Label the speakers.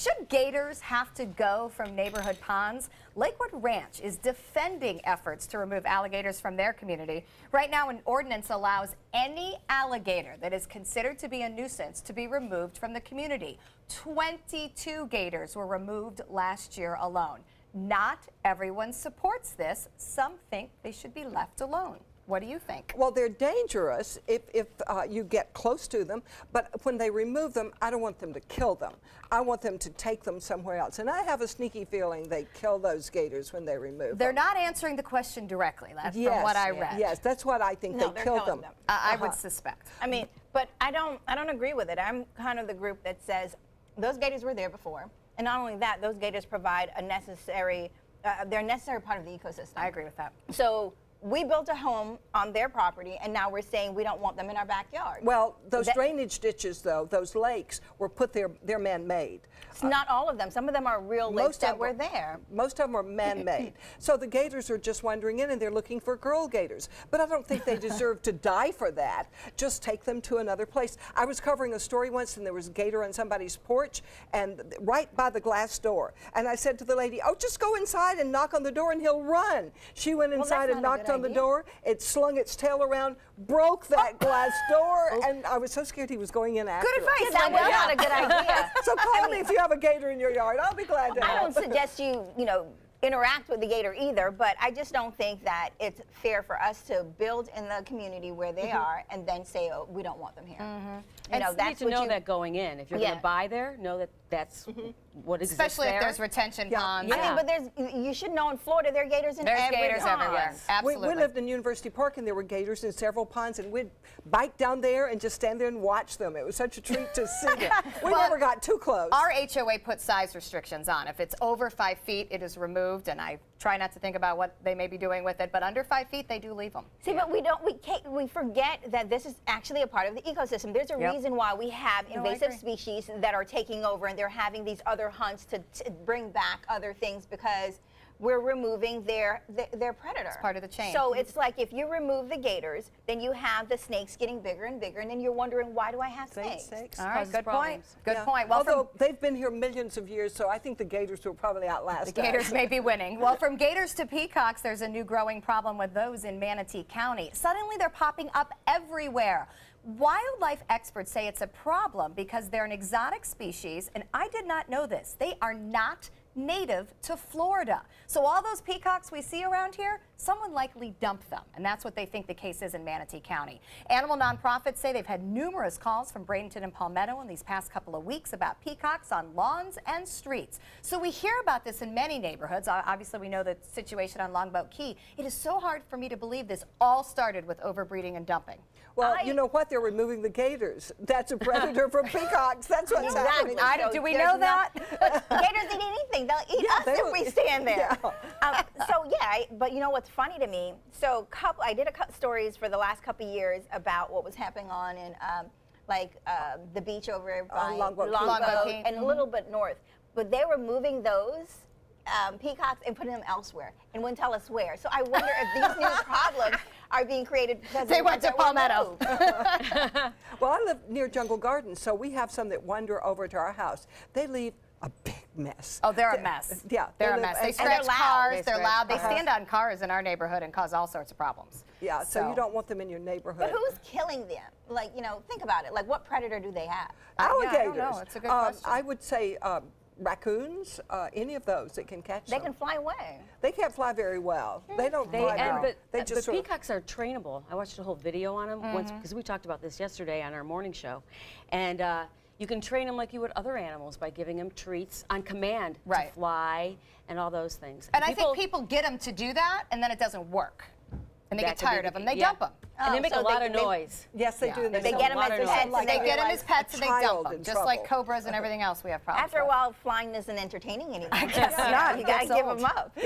Speaker 1: Should gators have to go from neighborhood ponds? Lakewood Ranch is defending efforts to remove alligators from their community. Right now, an ordinance allows any alligator that is considered to be a nuisance to be removed from the community. 22 gators were removed last year alone. Not everyone supports this. Some think they should be left alone. What do you think?
Speaker 2: Well, they're dangerous if you get close to them, but when they remove them, I don't want them to kill them. I want them to take them somewhere else. And I have a sneaky feeling they kill those gators when they remove
Speaker 1: They're
Speaker 2: them.
Speaker 1: not answering the question directly. That's
Speaker 2: Yes,
Speaker 1: from what I read.
Speaker 2: yes, that's what I think.
Speaker 3: No,
Speaker 2: they
Speaker 3: they're
Speaker 2: killed
Speaker 3: killing
Speaker 2: them.
Speaker 1: I would suspect.
Speaker 3: I mean, but I don't agree with it. I'm kind of the group that says those gators were there before, and not only that, those gators provide a necessary, they're a necessary part of the ecosystem.
Speaker 1: I agree with that.
Speaker 3: So we built a home on their property, and now we're saying we don't want them in our backyard.
Speaker 2: Well, those drainage ditches, though, those lakes were put there, they're man-made.
Speaker 3: It's not all of them. Some of them are real lakes that were there.
Speaker 2: Most of them are man-made. So the gators are just wandering in, and they're looking for girl gators. But I don't think they deserve to die for that. Just take them to another place. I was covering a story once, and there was a gator on somebody's porch, and right by the glass door. And I said to the lady, oh, just go inside and knock on the door, and he'll run. She went inside and knocked on the door. It slung its tail around, broke that glass door, and I was so scared he was going in after
Speaker 1: Good advice.
Speaker 3: Yeah, that was not a good idea.
Speaker 2: So call me if you have a gator in your yard. I'll be glad to help.
Speaker 3: I don't suggest you interact with the gator either, but I just don't think that it's fair for us to build in the community where they are and then say, oh, we don't want them here. You know,
Speaker 4: You
Speaker 3: that's
Speaker 4: need to know that going in. If you're going
Speaker 3: Yeah.
Speaker 4: to buy there, know that that's what exists
Speaker 1: Especially
Speaker 4: there.
Speaker 1: if there's retention ponds.
Speaker 3: I mean, but you should know in Florida there are gators in
Speaker 1: There's
Speaker 3: every
Speaker 1: gators
Speaker 3: pond.
Speaker 1: everywhere. Absolutely.
Speaker 2: We lived in University Park, and there were gators in several ponds, and we'd bike down there and just stand there and watch them. It was such a treat to see them. We never got too close.
Speaker 1: Our HOA puts size restrictions on. If it's over 5 feet, it is removed, and I try not to think about what they may be doing with it, but under 5 feet, they do leave them.
Speaker 3: See, but we forget that this is actually a part of the ecosystem. There's a reason why we have invasive species that are taking over, and they're having these other hunts to bring back other things because we're removing their predator.
Speaker 1: It's part of the chain.
Speaker 3: So it's like if you remove the gators, then you have the snakes getting bigger and bigger, and then you're wondering, why do I have snakes?
Speaker 1: All right,
Speaker 4: Causes
Speaker 1: good point.
Speaker 4: problems.
Speaker 1: Good
Speaker 2: Yeah.
Speaker 1: point. Well,
Speaker 2: although they've been here millions of years, so I think the gators will probably outlast
Speaker 1: the gators
Speaker 2: us.
Speaker 1: may be winning. Well, from gators to peacocks, there's a new growing problem with those in Manatee County. Suddenly, they're popping up everywhere. Wildlife experts say it's a problem because they're an exotic species, and I did not know this. They are not native to Florida. So all those peacocks we see around here, someone likely dumped them, and that's what they think the case is in Manatee County. Animal nonprofits say they've had numerous calls from Bradenton and Palmetto in these past couple of weeks about peacocks on lawns and streets. So we hear about this in many neighborhoods. Obviously, we know the situation on Longboat Key. It is so hard for me to believe this all started with overbreeding and dumping.
Speaker 2: Well, you know what? They're removing the gators. That's a predator for peacocks. That's what's happening.
Speaker 1: Do we know that?
Speaker 3: Gators eat anything. They'll eat us if we stand there.
Speaker 2: Yeah.
Speaker 3: But you know what's funny to me? So I did stories for the last couple of years about what was happening on in the beach over by
Speaker 2: Longboat
Speaker 1: Key.
Speaker 3: and a little bit north. But they were moving those peacocks and putting them elsewhere and wouldn't tell us where. So I wonder if these new problems are being created because
Speaker 1: They went to Palmetto.
Speaker 2: Well, I live near Jungle Gardens, so we have some that wander over to our house. They leave a big mess.
Speaker 1: Oh, they're a mess.
Speaker 2: Yeah.
Speaker 1: They're a mess. They
Speaker 2: and
Speaker 1: scratch
Speaker 3: loud.
Speaker 1: cars, they're loud. They stand on cars in our neighborhood and cause all sorts of problems.
Speaker 2: Yeah, so you don't want them in your neighborhood.
Speaker 3: But who's killing them? Like, think about it. Like, what predator do they have?
Speaker 2: Alligators.
Speaker 1: I don't know. It's a good question.
Speaker 2: I would say raccoons, any of those that can catch
Speaker 3: They
Speaker 2: them.
Speaker 3: can fly away.
Speaker 2: They can't fly very well. They don't fly well.
Speaker 4: But
Speaker 2: just sort of-
Speaker 4: peacocks are trainable. I watched a whole video on them once because we talked about this yesterday on our morning show. And you can train them like you would other animals by giving them treats on command to fly and all those things.
Speaker 1: And I think people get them to do that, and then it doesn't work. And they get tired of them. They dump them.
Speaker 4: And they make a lot of noise.
Speaker 2: Yes, they do.
Speaker 3: They get them as pets.
Speaker 1: They get them as pets and they dump
Speaker 2: child
Speaker 1: them.
Speaker 2: in
Speaker 1: Just like
Speaker 2: trouble.
Speaker 1: cobras and everything else we have problems
Speaker 3: After a
Speaker 1: with.
Speaker 3: while, flying isn't entertaining anymore.
Speaker 1: I guess not.
Speaker 3: You got to give them up.